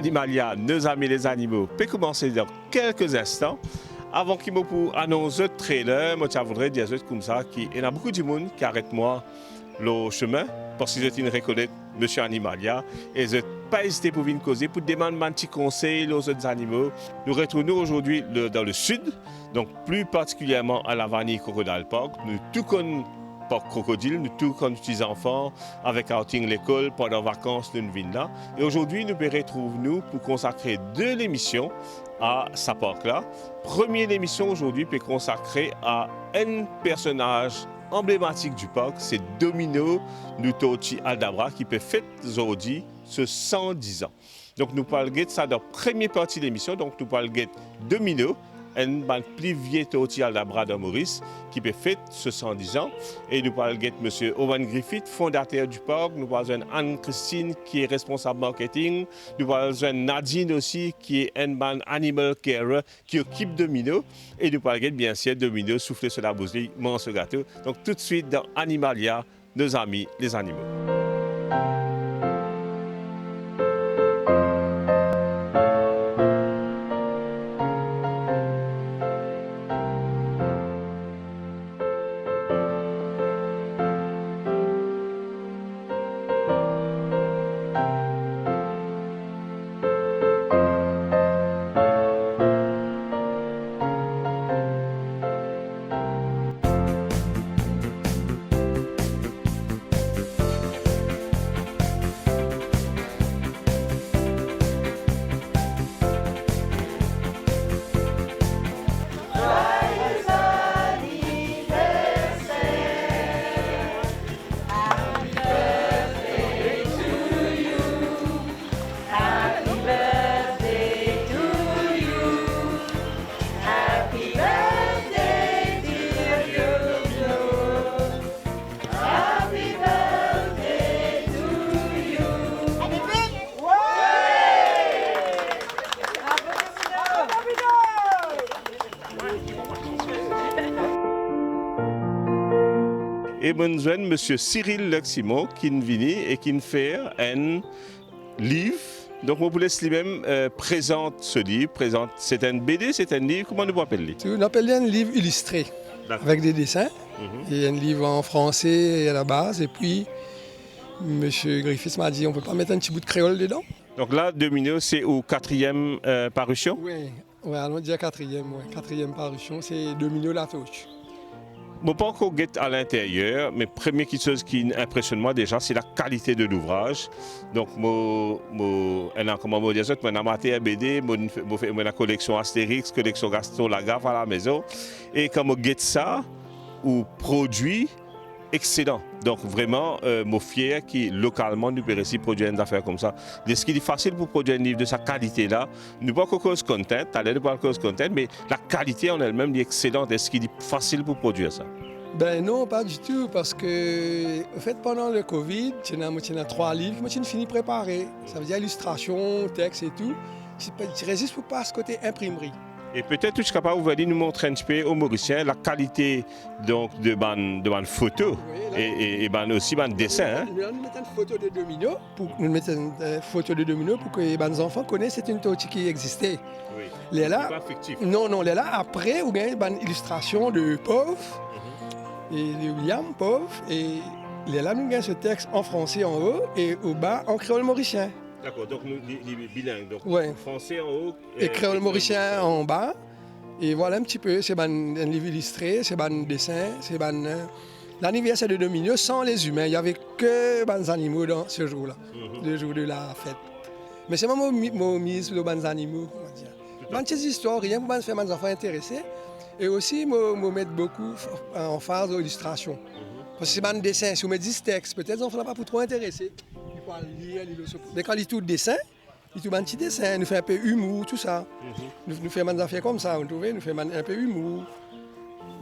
Animalia, nos amis les animaux, peut commencer dans quelques instants. Avant qu'il me pour annoncer le trailer, moi je voudrais dire comme ça qu'il y a beaucoup de monde qui arrête moi le chemin parce qu'ils ont reconnaître Monsieur Animalia et je pas hésité pour venir causer pour demander un petit conseil aux autres animaux. Nous retrouvons aujourd'hui dans le sud, donc plus particulièrement à la Vanille Crocodile Park. Nous tout connaissons Parc Crocodile, nous tous comme petits enfants avec outing l'école pendant les vacances nous venons là. Et aujourd'hui nous retrouvons pour consacrer deux émissions à ce parc-là. Première émission aujourd'hui peut consacrer à un personnage emblématique du parc, c'est Domino Nutochi Aldabra qui peut fêter aujourd'hui ce 110 ans. Donc nous parlons de ça dans la première partie de l'émission, donc nous parlons de Domino, un plus vieux Toti Aldabra de Maurice qui peut fêter ce 110 ans. Et nous parlons de M. Owen Griffith, fondateur du parc. Nous parlons de Anne-Christine qui est responsable marketing. Nous parlons de Nadine aussi qui est un animal carer qui occupe Domino. Et nous parlons bien sûr de Domino souffler sur la bouche, mange ce gâteau. Donc tout de suite dans Animalia, nos amis les animaux. Et mon jeune monsieur Cyril Luximon qui est venu et qui fait un livre. Donc, on vous laisse lui-même présente ce livre. C'est un BD, c'est un livre, comment nous appelons-le? On appelle un livre illustré, avec des dessins. Et un livre en français à la base. Et puis, monsieur Griffith m'a dit, on ne peut pas mettre un petit bout de créole dedans. Donc là, Domino, c'est au 4e parution? Oui, allons dire 4e, quatrième parution, c'est Domino la touche. Je ne peux pas encore guetter à l'intérieur, mais la première chose qui impressionne moi déjà, c'est la qualité de l'ouvrage. Donc, comment je dis ça, je suis amateur BD, je fais la collection Astérix, collection Gaston Lagaffe à la maison. Et quand je guette ça, ou produit, excellent. Donc vraiment, je suis fier que localement, nous pouvons réussir à produire une affaire comme ça. Ce qui est facile pour produire un livre de sa qualité-là, nous ne pouvons pas cause content, mais la qualité en elle-même est excellente. Est-ce qu'il est facile pour produire ça? Ben non, pas du tout, parce que en fait, pendant le Covid, tu as 3 livres, moi tu finis préparé. Ça veut dire illustration, texte et tout. Tu résistes pour pas ce côté imprimerie. Et peut-être que tu es capable de nous montrer un petit peu aux Mauriciens la qualité donc, de ban photo et aussi ban dessin. Nous mettons une photo de Domino pour que les enfants connaissent cette une tortue qui existait. Oui. C'est pas fictif. Non, les là après, ou bien une illustration de Pauvre et de William Pauvre. Et les là, nous avons ce texte en français en haut et au bas en créole mauricien. D'accord, donc nous bilingues, donc français en haut et créole mauricien en bas. Et voilà un petit peu, c'est un livre illustré, c'est un dessin, c'est l'anniversaire de Domino sans les humains. Il n'y avait que les animaux dans ce jour-là, le jour de la fête. Mais c'est moi mise sur les animaux, on va dire. Dans ces histoires, rien pour faire mes enfants intéressés. Et aussi, je mets beaucoup en phase d'illustration. Parce que c'est un dessin, si on met 10 textes, peut-être les enfants ne sont pas pour trop intéressés. Mais quand il tout dessin, il tout un petit dessin, nous fait un peu humour, tout ça. Nous fait des affaires comme ça, vous trouvez, nous fait un peu humour.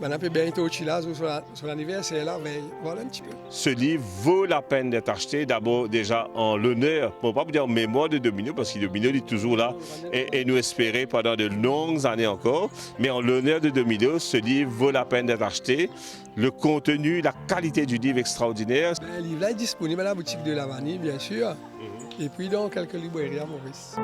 Un peu bientôt sur l'anniversaire, la veille, voilà un petit peu. Ce livre vaut la peine d'être acheté, d'abord déjà en l'honneur, pour ne pas dire en mémoire de Domino, parce que Domino est toujours là et nous espérer pendant de longues années encore. Mais en l'honneur de Domino, ce livre vaut la peine d'être acheté. Le contenu, la qualité du livre extraordinaire. Le livre là est disponible à la boutique de la Vanille, bien sûr, et puis dans quelques librairies à Maurice.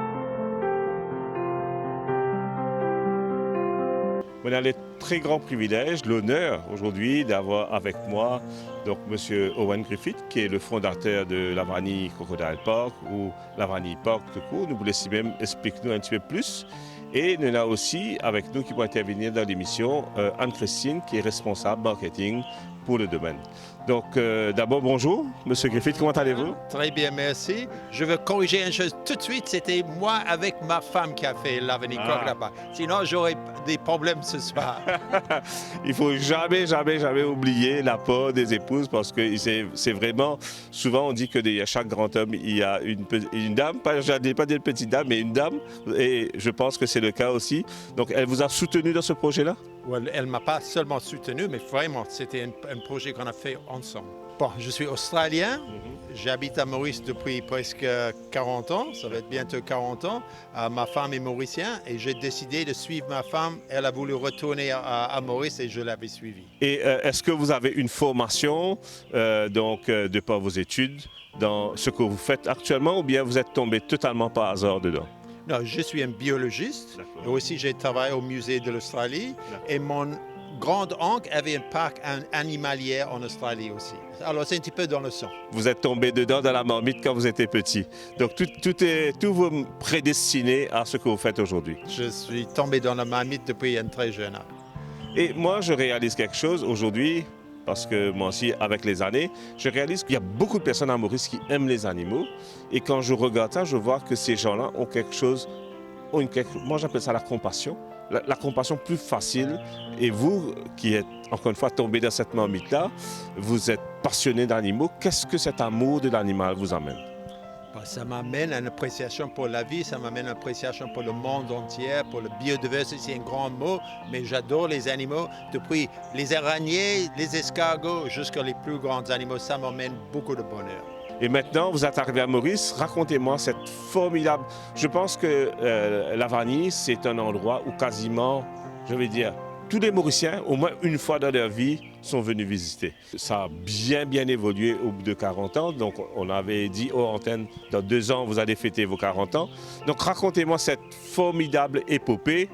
On a le très grand privilège, l'honneur aujourd'hui d'avoir avec moi donc M. Owen Griffith, qui est le fondateur de Lavani Crocodile Park ou Lavani Park tout court. Nous vous laissons même expliquer un petit peu plus. Et nous avons aussi avec nous qui vont intervenir dans l'émission Anne-Christine, qui est responsable marketing pour le domaine. Donc d'abord bonjour, M. Griffith, comment allez-vous? Très bien, merci. Je veux corriger une chose tout de suite, c'était moi avec ma femme qui a fait l'avenir là-bas. Sinon, j'aurais des problèmes ce soir. Il faut jamais oublier l'apport des épouses parce que c'est vraiment, souvent on dit que derrière chaque grand homme, il y a une dame, je n'allais pas dire une petite dame, mais une dame, et je pense que c'est le cas aussi. Donc elle vous a soutenu dans ce projet-là? Elle ne m'a pas seulement soutenu, mais vraiment, c'était un projet qu'on a fait ensemble. Bon, je suis australien, j'habite à Maurice depuis presque 40 ans, ça va être bientôt 40 ans. Ma femme est mauricienne et j'ai décidé de suivre ma femme. Elle a voulu retourner à Maurice et je l'avais suivie. Et est-ce que vous avez une formation, de par vos études, dans ce que vous faites actuellement ou bien vous êtes tombé totalement par hasard dedans? Non, je suis un biologiste et aussi j'ai travaillé au musée de l'Australie et mon grand-oncle avait un parc animalier en Australie aussi. Alors c'est un petit peu dans le sang. Vous êtes tombé dedans dans la marmite quand vous étiez petit. Donc tout vous prédestiné à ce que vous faites aujourd'hui. Je suis tombé dans la marmite depuis un très jeune âge. Et moi, je réalise quelque chose aujourd'hui, parce que moi aussi, avec les années, je réalise qu'il y a beaucoup de personnes à Maurice qui aiment les animaux. Et quand je regarde ça, je vois que ces gens-là ont quelque chose, moi j'appelle ça la compassion. La compassion plus facile. Et vous, qui êtes encore une fois tombé dans cette marmite-là, vous êtes passionné d'animaux. Qu'est-ce que cet amour de l'animal vous amène? Ça m'amène à une appréciation pour la vie, ça m'amène à une appréciation pour le monde entier, pour la biodiversité, c'est un grand mot, mais j'adore les animaux, depuis les araignées, les escargots, jusqu'à les plus grands animaux, ça m'amène beaucoup de bonheur. Et maintenant, vous êtes arrivé à Maurice, racontez-moi cette formidable... Je pense que Lavani, c'est un endroit où quasiment, je vais dire, tous les Mauriciens, au moins une fois dans leur vie, sont venus visiter. Ça a bien évolué au bout de 40 ans. Donc, on avait dit aux antennes, dans 2 ans, vous allez fêter vos 40 ans. Donc, racontez-moi cette formidable épopée.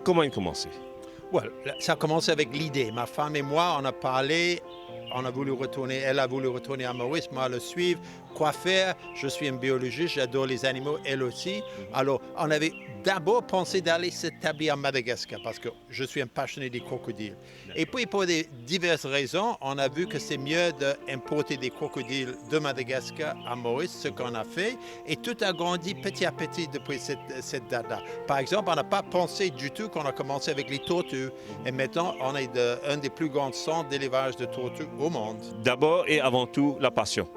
Comment elle a commencé? Well, ça a commencé avec l'idée. Ma femme et moi, on a parlé, on a voulu retourner, elle a voulu retourner à Maurice, moi le suivre. Quoi faire? Je suis un biologiste, j'adore les animaux, elle aussi. Alors, on avait d'abord pensé d'aller s'établir à Madagascar parce que je suis un passionné des crocodiles. Et puis, pour diverses raisons, on a vu que c'est mieux d'importer des crocodiles de Madagascar à Maurice, ce qu'on a fait. Et tout a grandi petit à petit depuis cette date-là. Par exemple, on n'a pas pensé du tout qu'on a commencé avec les tortues. Et maintenant, on est un des plus grands centres d'élevage de tortues au monde. D'abord et avant tout, la passion.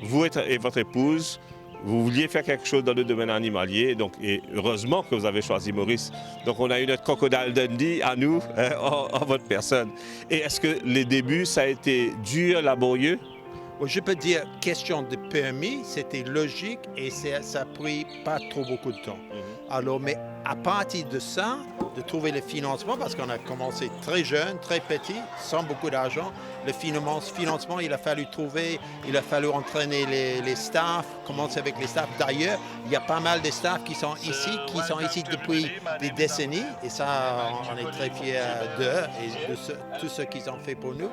Vous et votre épouse, vous vouliez faire quelque chose dans le domaine animalier, donc, et heureusement que vous avez choisi Maurice. Donc on a eu notre Crocodile Dundee à nous, en votre personne. Et est-ce que les débuts, ça a été dur, laborieux? Je peux dire, question de permis, c'était logique et ça a pris pas trop beaucoup de temps. Alors, mais à partir de ça, de trouver le financement, parce qu'on a commencé très jeune, très petit, sans beaucoup d'argent, le financement, il a fallu trouver, il a fallu entraîner les staffs, commencer avec les staffs. D'ailleurs, il y a pas mal de staffs qui sont ici depuis des décennies, et ça, on est très fiers d'eux et de tout ce qu'ils ont fait pour nous.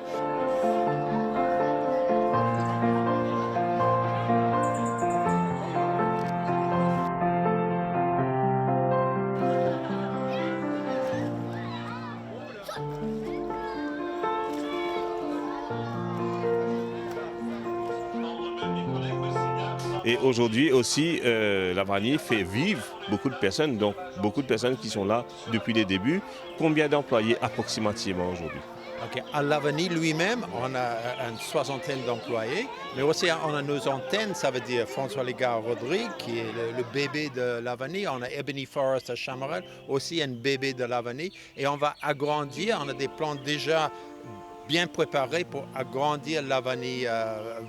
Et aujourd'hui aussi, Lavani fait vivre beaucoup de personnes, donc beaucoup de personnes qui sont là depuis les débuts. Combien d'employés approximativement aujourd'hui? Okay. À Lavani lui-même, on a une soixantaine d'employés, mais aussi on a nos antennes, ça veut dire François Légard-Rodrigue, qui est le bébé de Lavani. On a Ebony Forest à Chamarel, aussi un bébé de Lavani. Et on va agrandir, on a des plans déjà bien préparés pour agrandir Lavani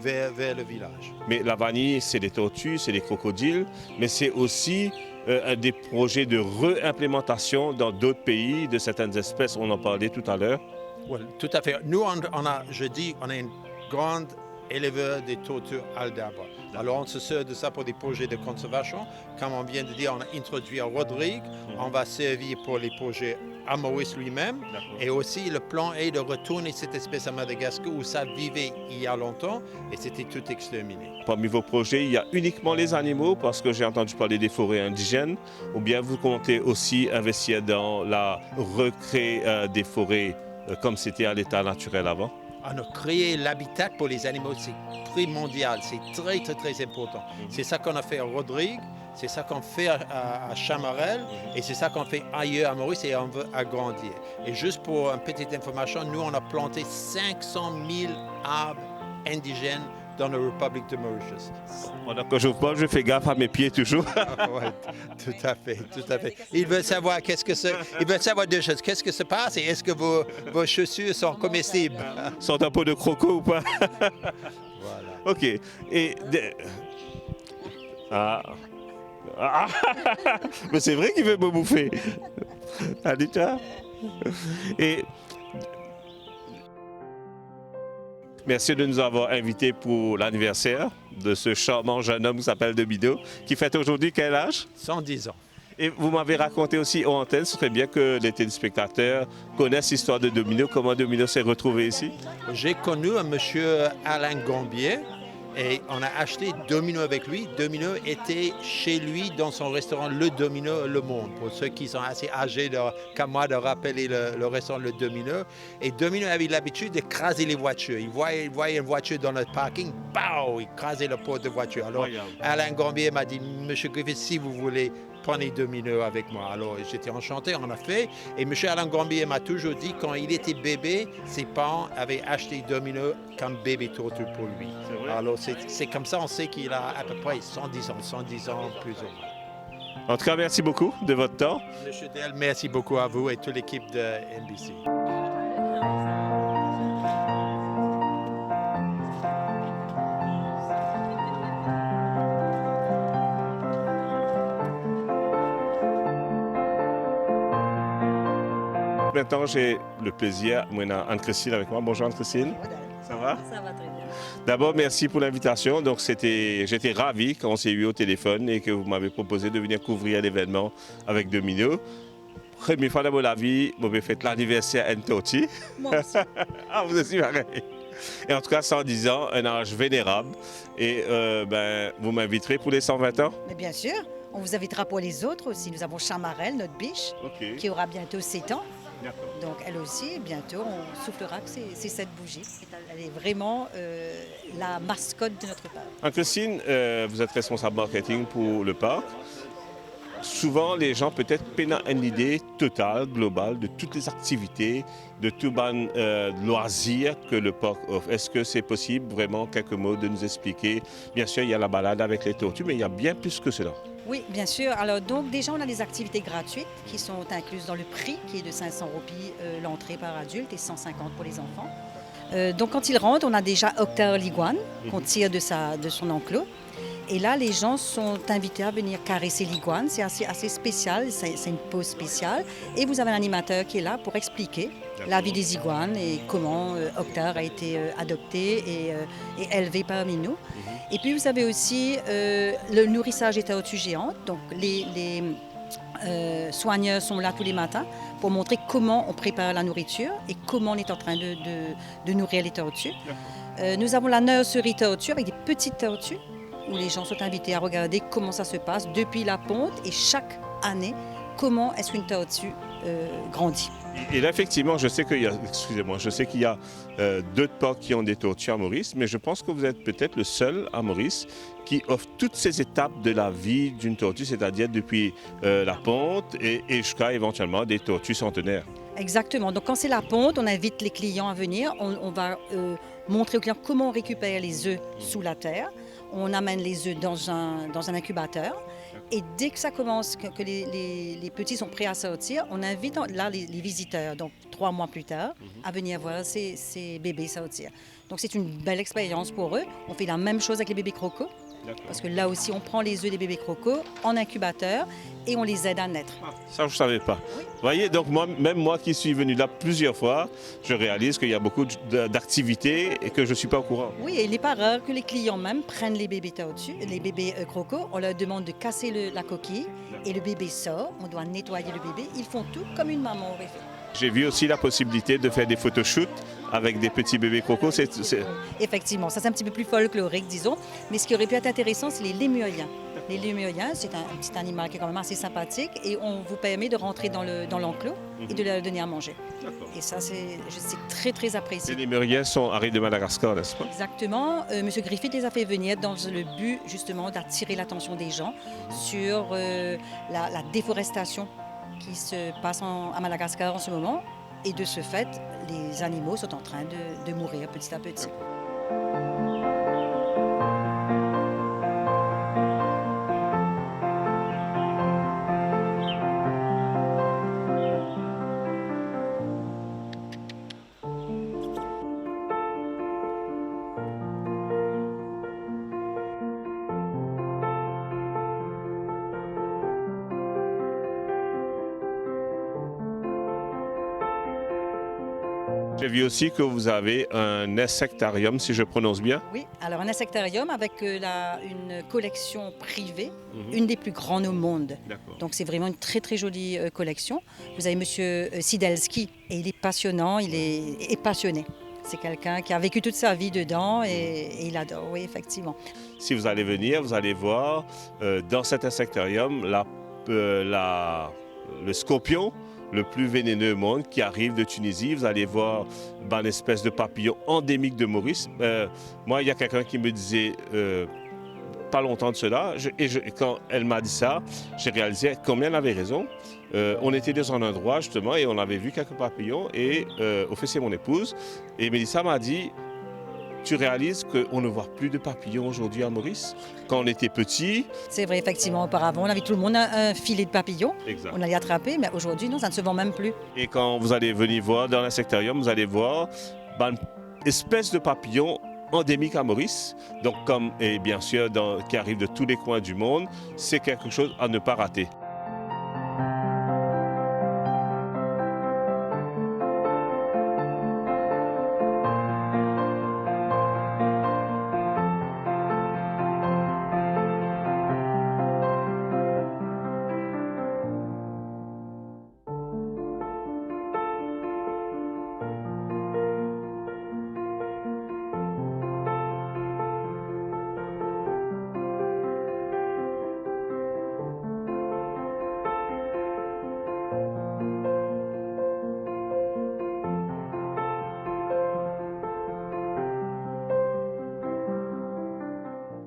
vers le village. Mais Lavani, c'est des tortues, c'est des crocodiles, mais c'est aussi des projets de réimplémentation dans d'autres pays de certaines espèces, on en parlait tout à l'heure. Oui, tout à fait. Nous, on a une grande éleveur des tortues Aldabra. Alors, on se sert de ça pour des projets de conservation. Comme on vient de dire, on a introduit à Rodrigue. On va servir pour les projets à Maurice lui-même. Et aussi, le plan est de retourner cette espèce à Madagascar où ça vivait il y a longtemps et c'était tout exterminé. Parmi vos projets, il y a uniquement les animaux, parce que j'ai entendu parler des forêts indigènes, ou bien vous comptez aussi investir dans la recré des forêts comme c'était à l'état naturel avant? On a créé l'habitat pour les animaux, c'est primordial, c'est très, très, très important. C'est ça qu'on a fait à Rodrigue, c'est ça qu'on fait à Chamarel et c'est ça qu'on fait ailleurs à Maurice et on veut agrandir. Et juste pour une petite information, nous, on a planté 500 000 arbres indigènes dans la République de Mauritius. Pendant que je vous parle, je fais gaffe à mes pieds toujours. Ouais, tout à fait, tout à fait. Il veut savoir il veut savoir deux choses. Qu'est-ce que se passe et est-ce que vos chaussures sont comestibles? Sont un pot de croco ou pas? Voilà. Ok. Et mais c'est vrai qu'il veut me bouffer. Anita. Et merci de nous avoir invités pour l'anniversaire de ce charmant jeune homme qui s'appelle Domino, qui fête aujourd'hui quel âge? 110 ans. Et vous m'avez raconté aussi en antenne, ce serait bien que les téléspectateurs connaissent l'histoire de Domino, comment Domino s'est retrouvé ici. J'ai connu un monsieur Alain Gambier et on a acheté Domino avec lui. Domino était chez lui dans son restaurant Le Domino Le Monde. Pour ceux qui sont assez âgés comme moi de rappeler le restaurant Le Domino. Et Domino avait l'habitude de craser les voitures. Il voyait une voiture dans le parking, pow, il crasait la porte de voiture. Alors Alain Gambier m'a dit, Monsieur Griffith, si vous voulez, prenez Domino avec moi. Alors j'étais enchanté, on a fait. Et M. Alain Gambier m'a toujours dit, quand il était bébé, ses parents avaient acheté Domino comme bébé tortue pour lui. Alors c'est comme ça, on sait qu'il a à peu près 110 ans plus ou moins. En tout cas, merci beaucoup de votre temps. Monsieur Del, merci beaucoup à vous et toute l'équipe de NBC. Maintenant, j'ai le plaisir, moi, Anne-Christine avec moi. Bonjour Anne-Christine. Ça va? Ça va très bien. D'abord, merci pour l'invitation. Donc, j'étais ravi quand on s'est eu au téléphone et que vous m'avez proposé de venir couvrir l'événement avec Domino. Première fois dans la vie, vous avez fait l'anniversaire à Ntoti. Moi aussi. Ah, vous aussi pareil. Et en tout cas, 110 ans, un âge vénérable. Et vous m'inviterez pour les 120 ans? Mais bien sûr, on vous invitera pour les autres aussi. Nous avons Chamarel, notre biche, qui aura bientôt 7 ans. Donc elle aussi, bientôt, on soufflera que c'est cette bougie. Elle est vraiment la mascotte de notre parc. Anne-Christine, vous êtes responsable marketing pour le parc. Souvent, les gens peut-être peinent une idée totale, globale, de toutes les activités, de tout loisirs que le parc offre. Est-ce que c'est possible, vraiment, quelques mots, de nous expliquer? Bien sûr, il y a la balade avec les tortues, mais il y a bien plus que cela. Oui, bien sûr. Alors, donc, déjà, on a des activités gratuites qui sont incluses dans le prix, qui est de 500 roupies l'entrée par adulte et 150 pour les enfants. Donc, quand ils rentrent, on a déjà Octar l'iguane qu'on tire de son enclos. Et là, les gens sont invités à venir caresser l'iguane. C'est assez spécial, c'est une pause spéciale. Et vous avez un animateur qui est là pour expliquer la vie des iguanes et comment Octar a été adopté et élevé parmi nous. Et puis, vous avez aussi le nourrissage des tortues géantes. Donc, les soigneurs sont là tous les matins pour montrer comment on prépare la nourriture et comment on est en train de nourrir les tortues. Nous avons la nurserie tortue avec des petites tortues où les gens sont invités à regarder comment ça se passe depuis la ponte et chaque année, comment est-ce qu'une tortue grandit. Et là, effectivement, je sais qu'il y a d'autres parcs qui ont des tortues à Maurice, mais je pense que vous êtes peut-être le seul à Maurice qui offre toutes ces étapes de la vie d'une tortue, c'est-à-dire depuis la ponte et jusqu'à éventuellement des tortues centenaires. Exactement. Donc quand c'est la ponte, on invite les clients à venir. On va montrer aux clients comment on récupère les œufs sous la terre. On amène les œufs dans un incubateur. Et dès que ça commence, que les petits sont prêts à sortir, on invite là les visiteurs, donc 3 mois plus tard, à venir voir ces bébés sortir. Donc c'est une belle expérience pour eux. On fait la même chose avec les bébés crocos. Parce que là aussi, on prend les œufs des bébés crocos en incubateur et on les aide à naître. Ça, je ne savais pas. Vous voyez, donc même moi qui suis venu là plusieurs fois, je réalise qu'il y a beaucoup d'activités et que je ne suis pas au courant. Oui, et il n'est pas rare que les clients même prennent les bébés tortues, les bébés crocos. On leur demande de casser la coquille et le bébé sort. On doit nettoyer le bébé. Ils font tout comme une maman aurait fait. J'ai vu aussi la possibilité de faire des photoshoots avec des petits bébés crocos. Effectivement, ça c'est un petit peu plus folklorique, disons. Mais ce qui aurait pu être intéressant, c'est les lémuriens. Les lémuriens, c'est un petit animal qui est quand même assez sympathique et on vous permet de rentrer dans l'enclos et de leur donner à manger. Et ça, c'est très, très apprécié. Les lémuriens arrivent de Madagascar, n'est-ce pas? Exactement. Monsieur Griffith les a fait venir dans le but, justement, d'attirer l'attention des gens sur la déforestation qui se passe à Madagascar en ce moment. Et de ce fait, les animaux sont en train de mourir petit à petit. J'ai vu aussi que vous avez un insectarium, si je prononce bien. Oui, alors un insectarium avec une collection privée, une des plus grandes au monde. Donc c'est vraiment une très très jolie collection. Vous avez Monsieur Sidelski et il est passionnant, il est passionné. C'est quelqu'un qui a vécu toute sa vie dedans et il adore, oui, effectivement. Si vous allez venir, vous allez voir dans cet insectarium le scorpion le plus vénéneux au monde qui arrive de Tunisie. Vous allez voir une espèce de papillon endémique de Maurice. Moi, il y a quelqu'un qui me disait pas longtemps de cela, quand elle m'a dit ça, j'ai réalisé combien elle avait raison. On était dans un endroit justement et on avait vu quelques papillons et au fait c'est mon épouse et Mélissa m'a dit: tu réalises qu'on ne voit plus de papillons aujourd'hui à Maurice? Quand on était petit... C'est vrai, effectivement, auparavant, on avait tout le monde un filet de papillons. Exact. On allait attraper, mais aujourd'hui, non, ça ne se vend même plus. Et quand vous allez venir voir dans l'insectarium, vous allez voir une espèce de papillon endémique à Maurice, donc et bien sûr qui arrive de tous les coins du monde. C'est quelque chose à ne pas rater.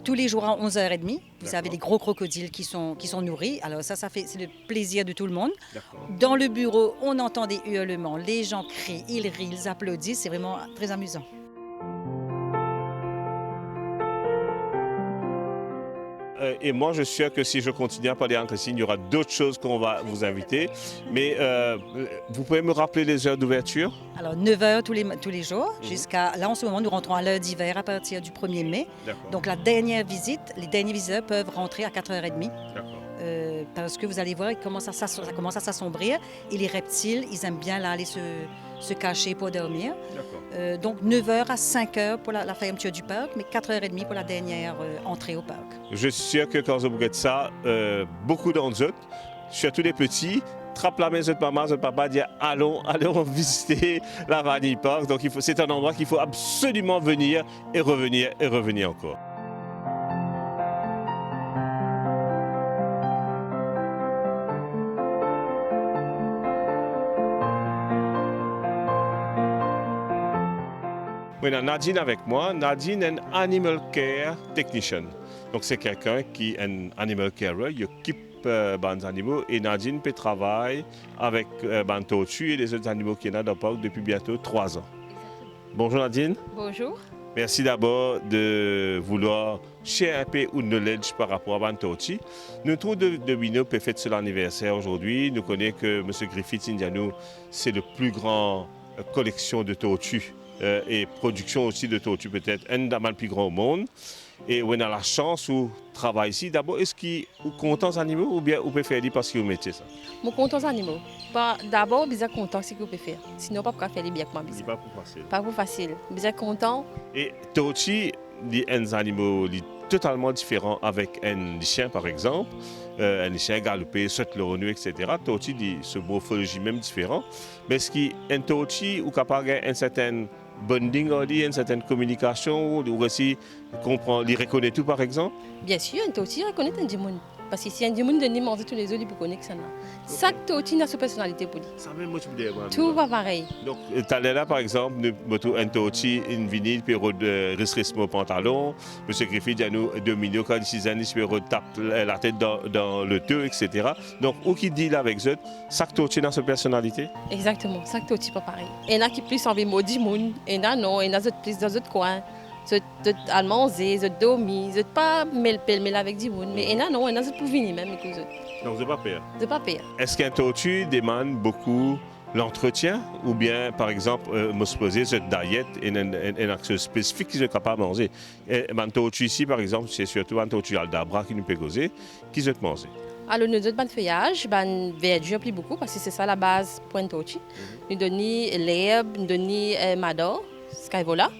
Tous les jours à 11h30, vous avez des gros crocodiles qui sont nourris. Alors c'est le plaisir de tout le monde. Dans le bureau, on entend des hurlements, les gens crient, ils rient, ils applaudissent. C'est vraiment très amusant. Et moi, je suis sûr que si je continue à parler en Christine, il y aura d'autres choses qu'on va vous inviter. Mais vous pouvez me rappeler les heures d'ouverture? Alors 9h tous les jours, jusqu'à... Là, en ce moment, nous rentrons à l'heure d'hiver à partir du 1er mai. Donc la dernière visite, les derniers visiteurs peuvent rentrer à 4h30. Parce que vous allez voir, ça commence à s'assombrir. Et les reptiles, ils aiment bien là, aller se cacher pour dormir. Donc 9h à 5h pour la fermeture du parc, mais 4h30 pour la dernière entrée au parc. Je suis sûr que quand vous regardez ça, beaucoup d'entre eux, surtout les petits, trappent la main de maman, de papa, disent allons visiter la Vanille Park. Donc c'est un endroit qu'il faut absolument venir et revenir encore. Voilà, Nadine avec moi. Nadine est un animal care technician. Donc c'est quelqu'un qui est un animal carer, il occupe les animaux et Nadine peut travailler avec les tortues et les autres animaux qui sont dans le parc depuis bientôt 3 ans. Bonjour Nadine. Bonjour. Merci d'abord de vouloir share un peu de knowledge par rapport à les tortues. Nous trouvons de Wino peut fêter son anniversaire aujourd'hui. Nous connaissons que M. Griffith Indiano, c'est le plus grand collection de tortues. Et production aussi de tortues, peut-être un des plus grands au monde. et on a la chance ou travailler ici. D'abord, est-ce qu'ils sont contents des animaux ou bien vous préférez dire parce que vous mettez ça? Je suis content des animaux. D'abord, je suis content de ce que vous pouvez faire. Sinon, pas faire les bien que moi. C'est pas plus facile. Pas plus facile. Je suis content. Et Tochi, les animaux totalement différents avec un chien par exemple, un chien galopé, saute le renu, etc. Tochi dit ce morphologie même différent. Mais ce qui est un Tochi ou capable un certain bonding, une certaine communication, ou aussi comprend, il reconnaît tout par exemple. Bien sûr, un Toti reconnaît un démon. Parce que si un démon donne manger tous les jours, il peut connaître ça. Chaque Toti a sa personnalité pour lui. Ça même moi, tu me dis, Tout va pareil. donc, tu as là, par exemple, un Tochi, une vinyle, puis resserrissement au pantalon. Monsieur Griffith dit à nous, Domino, quand il 6 ans, il peut taper la tête dans le deux, etc. Donc, où qui dit là avec eux, chaque Tochi a sa personnalité. Exactement, chaque Toti pas pareil. Il y en a qui plus envie de maudire le monde, il y en a non, il y en a d'autres plus dans d'autres coins. Ils ont mangé, ils ont dormi, ils n'ont pas mêlé avec du monde. Mais il y en a non, il y en a d'autres pour venir même avec eux. Donc, vous n'avez pas peur. C'est pas pire. Est-ce qu'un Tochi demande beaucoup l'entretien ou bien, par exemple, me supposer cette diète et une action spécifique qu'ils sont capables de manger? Un Tochi ici, par exemple, c'est surtout un Tochi aldabra qui nous peut causer, qu'ils ont mangé. Alors, nous avons le feuillage, nous verdure plus beaucoup parce que c'est ça la base pour un Tochi. Nous donnons l'herbe, nous donnons mador, skyvola.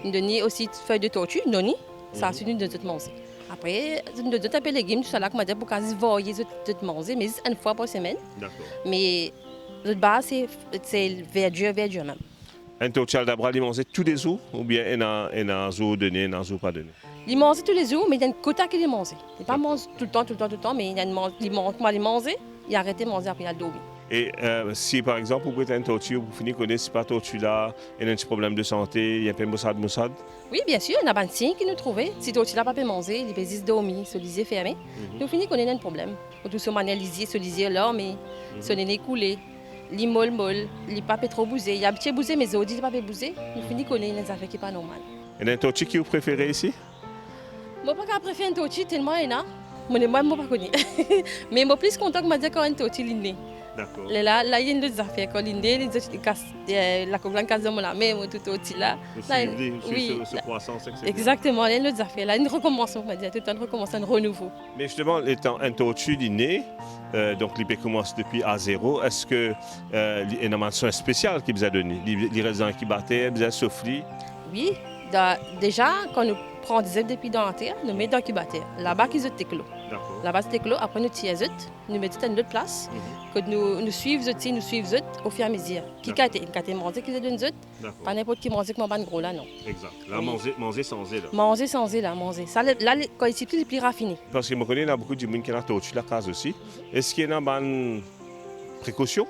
Nous donnons aussi feuilles de tortue, noni. Ça, c'est une de toutes manger. Après, nous donnons un peu de légumes, tout ça là, comme dire, pour quasi voyer de manger, mais une fois par semaine. D'accord. Mais notre base, c'est verdure même. Un Tochi aldabra, il mange tous les jours ou bien il a un jour donné, un jour pas donné? Il mange tous les jours, mais il y a un quota qu'il mange. Il ne pas mange tout le temps, mais il mange, il arrête de manger après il a dormi. Et si par exemple vous prenez un Tochi, vous finissez connaître ce pas Tochi là, il y a un petit problème de santé, il y a un peu de moussade. Oui, bien sûr, il y a un signe qui nous trouvait. Si Tochi n'a pas pu manger, il peut juste dormir, se liser fermé. Nous finissons connaître un problème. Tout ce manière lisier, se liser là, mais se nez coulé. Il molle, il n'a pas trop bousé. Il y a un petit bousé, mais il n'a pas bousé. Nous finissons connaître des affaires qui ne sont pas normales. Il y a un Tochi qui vous préférez ici? Je ne préfère un Tochi tellement il y en a. Moi, je ne pas connais. Mais je suis plus content que je dise un Tochi l'inné. D'accord. Là, il y a des affaires. Quand l'inné, la coquelin casse de la main, tout Tochi là. Oui, ce croissance, etc. Exactement, il y a des affaires. Là, une recommençons, on va dire. Tout le temps, recommence un renouveau. Mais justement, étant un Tochi l'inné, donc l'IP commence depuis A0, est-ce qu'il y a une mention spéciale qui vous a donné? Les raisins qui battaient, vous avez soufflé? Oui, déjà, quand nous prenons des œufs depuis dans la terre, nous mettons dans l'incubateur. Là-bas, ils ont téclo. Là-bas, c'est téclo. Après, nous tirons les œufs, nous mettons dans une autre place. Que nous suivons les œufs au fur et à mesure. Qui a été mangé, qui a donné des œufs. Pas n'importe qui mange comme un gros là, non. Exact. Là, manger sans là. Manger sans là, manger. Ça, là, quand il est plus raffiné. Parce que je connais, il y a beaucoup de gens qui ont Tochi la case aussi. Est-ce qu'il y a une précaution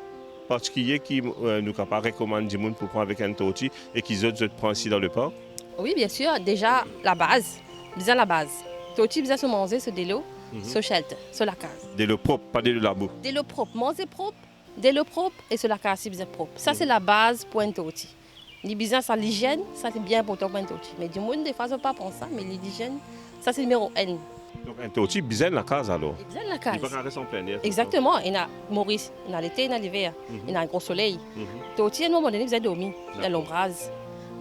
particulière qui nous recommande des gens pour prendre avec un Tochi et qu'ils autres prennent ici dans le parc? Oui, bien sûr. Déjà, la base. Bien la base. Tochi, bien se manger, se délo, se shelter, sur la case. De l'eau propre, pas de l'eau. De l'eau propre, manger propre, de l'eau propre et sur la case, c'est bien propre. Ça, c'est la base pour un Tochi. L'hygiène, ça c'est bien important pour un Tochi. Mais du monde, des fois, ils ne pas penser ça, mais l'hygiène, ça c'est le numéro 1. Donc un Tochi, bien la case alors? Bien la case. Il ne peut pas rester en plein air. Exactement. Il y a Maurice, il y a l'été, il y a l'hiver, il y a un gros soleil. Tochi, à un moment donné, vous avez dormi dans l'ombrage.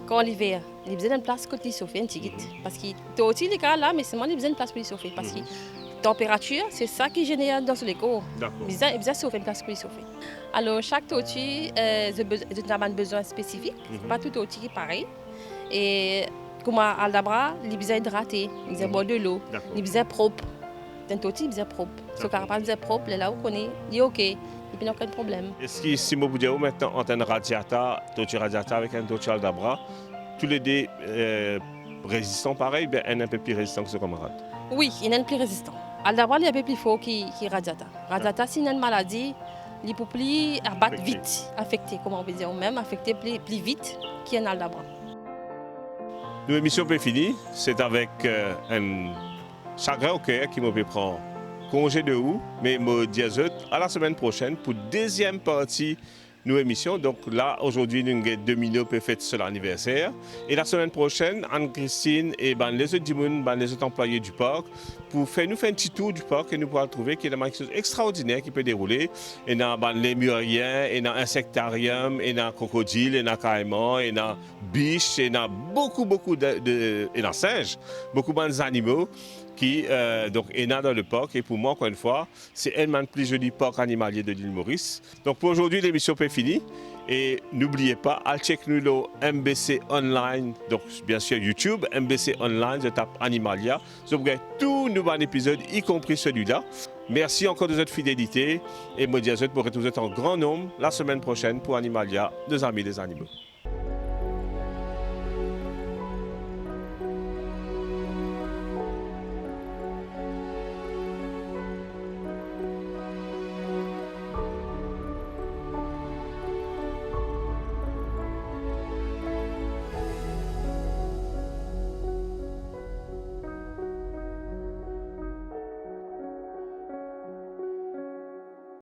Quand l'hiver, il y a besoin d'une place côté chauffer un petit guide. Parce que Tochi, il est là, mais seulement il y a besoin d'une place pour les chauffer. Parce que la température, c'est ça qui génère dans les corps. Il y a besoin de chauffer une place pour les chauffer. Alors, chaque Tochi a besoin spécifique. Pas tout Tochi qui est pareil. Et comme à Aldabra, il a besoin hydraté, il a besoin de boire de l'eau, il a besoin propre. Un Tochi, il a besoin propre. Ce carapace est propre, là où on connaît, il est OK. Il n'y a aucun problème. Est-ce que si je vous dis maintenant, entre un radiata, Tochi radiata avec un Tochi aldabra, tous les deux résistants pareil, bien un peu plus résistant que ce camarade? Oui, il est un peu plus résistant. Aldabra, il est un peu plus fort que radiata. Radiata, c'est une maladie, il peut plus abattre vite, affecté, comment on peut dire, même affecté plus vite qu'un aldabra. Notre émission est finie. C'est avec un chagrin au cœur qui me prend congé de vous, mais me dis à la semaine prochaine pour deuxième partie nos émissions. Donc là, aujourd'hui, nous avons 2 minutes pour fêter sur l'anniversaire. Et la semaine prochaine, Anne-Christine et les autres Dimoun, les autres employés du parc, pour nous faire un petit tour du parc et nous pourrons trouver qu'il y a quelque chose d'extraordinaire qui peut dérouler. Et dans les muriens, et dans insectarium, et dans crocodile, et dans caïman, et dans biche, et dans beaucoup et dans singes, beaucoup d'animaux qui donc est dans le parc. Et pour moi, encore une fois, c'est un des plus jolis parcs animaliers de l'île Maurice. Donc pour aujourd'hui, l'émission est finie. Et n'oubliez pas, allez checker nous le MBC Online, donc bien sûr YouTube, MBC Online, je tape Animalia. Vous verrez tous nos bons épisodes, y compris celui-là. Merci encore de votre fidélité. Et moi, je vous retrouver en grand nombre la semaine prochaine pour Animalia, 2 amis des animaux.